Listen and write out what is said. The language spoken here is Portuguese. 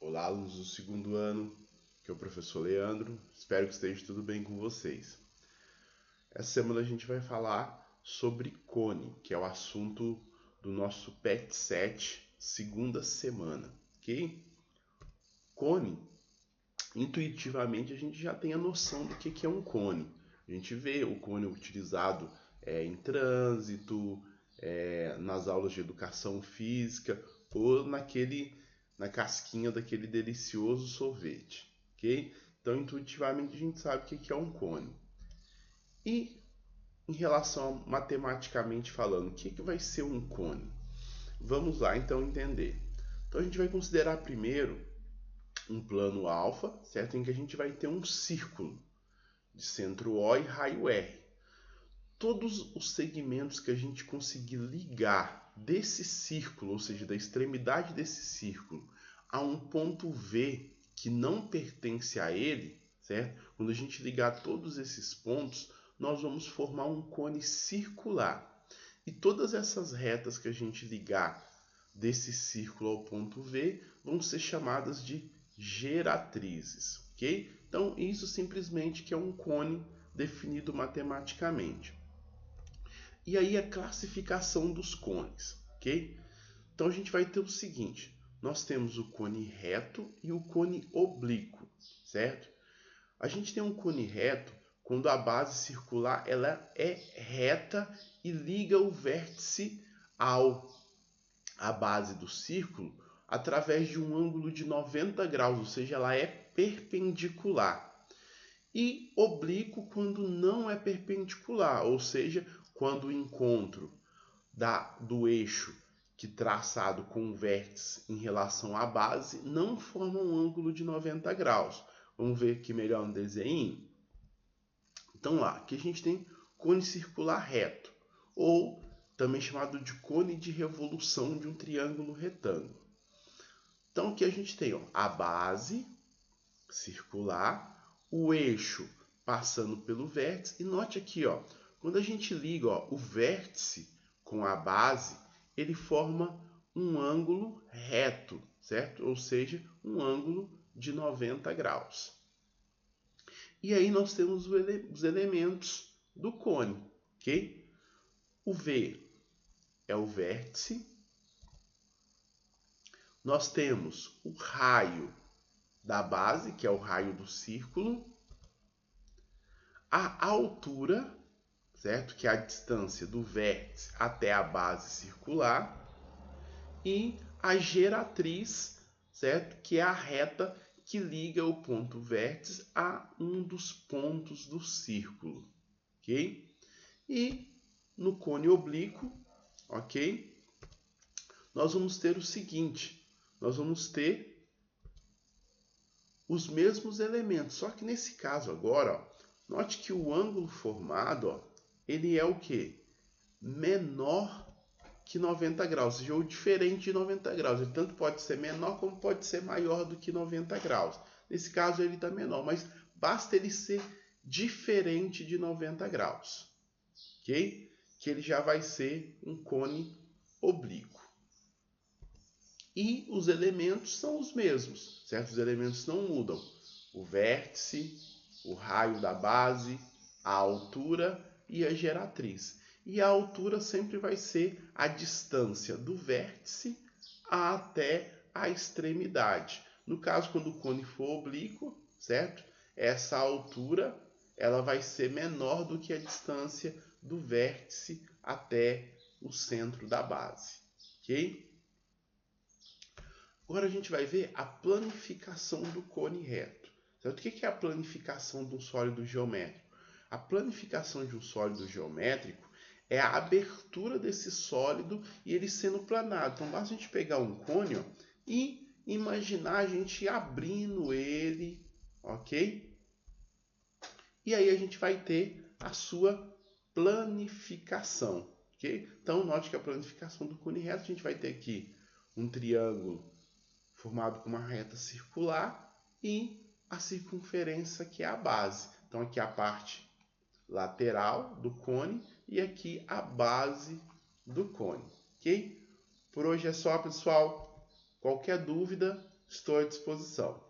Olá, alunos do segundo ano, que é o professor Leandro. Espero que esteja tudo bem com vocês. Essa semana a gente vai falar sobre cone, que é o assunto do nosso PET 7, segunda semana, ok? Cone, intuitivamente a gente já tem a noção do que é um cone. A gente vê o cone utilizado em trânsito, nas aulas de educação física ou na casquinha daquele delicioso sorvete, ok? Então, intuitivamente a gente sabe o que é um cone. E em relação a matematicamente falando, o que vai ser um cone? Vamos lá então entender. Então a gente vai considerar primeiro um plano alfa, certo? Em que a gente vai ter um círculo de centro O e raio R. Todos os segmentos que a gente conseguir ligar desse círculo, ou seja, da extremidade desse círculo, a um ponto V que não pertence a ele, certo? Quando a gente ligar todos esses pontos, nós vamos formar um cone circular. E todas essas retas que a gente ligar desse círculo ao ponto V vão ser chamadas de geratrizes, ok? Então, isso simplesmente que é um cone definido matematicamente. E aí a classificação dos cones, ok? Então a gente vai ter o seguinte, nós temos o cone reto e o cone oblíquo, certo? A gente tem um cone reto quando a base circular ela é reta e liga o vértice à base do círculo através de um ângulo de 90 graus, ou seja, ela é perpendicular. E oblíquo quando não é perpendicular, ou seja, quando o encontro do eixo que traçado com o vértice em relação à base não forma um ângulo de 90 graus. Vamos ver aqui melhor no desenho? Então lá, aqui a gente tem cone circular reto, ou também chamado de cone de revolução de um triângulo retângulo. Então aqui a gente tem a base circular, o eixo passando pelo vértice, e note aqui, quando a gente liga o vértice com a base, ele forma um ângulo reto, certo? Ou seja, um ângulo de 90 graus. E aí nós temos os elementos do cone, ok? O V é o vértice. Nós temos o raio da base, que é o raio do círculo. A altura, certo? Que é a distância do vértice até a base circular. E a geratriz, certo? Que é a reta que liga o ponto vértice a um dos pontos do círculo, ok? E no cone oblíquo, ok? Nós vamos ter o seguinte, nós vamos ter os mesmos elementos, só que nesse caso agora, note que o ângulo formado, ele é o quê? Menor que 90 graus, ou seja, ou diferente de 90 graus. Ele tanto pode ser menor como pode ser maior do que 90 graus. Nesse caso ele está menor, mas basta ele ser diferente de 90 graus, ok? Que ele já vai ser um cone oblíquo. E os elementos são os mesmos, certo? Os elementos não mudam. O vértice, o raio da base, a altura e a geratriz. E a altura sempre vai ser a distância do vértice até a extremidade. No caso, quando o cone for oblíquo, certo? Essa altura ela vai ser menor do que a distância do vértice até o centro da base, ok? Agora a gente vai ver a planificação do cone reto. Certo? O que é a planificação de um sólido geométrico? A planificação de um sólido geométrico é a abertura desse sólido e ele sendo planado. Então basta a gente pegar um cone e imaginar a gente abrindo ele, ok? E aí a gente vai ter a sua planificação, ok? Então note que a planificação do cone reto, a gente vai ter aqui um triângulo formado por uma reta circular e a circunferência que é a base. Então aqui a parte lateral do cone e aqui a base do cone, ok? Por hoje é só, pessoal. Qualquer dúvida estou à disposição.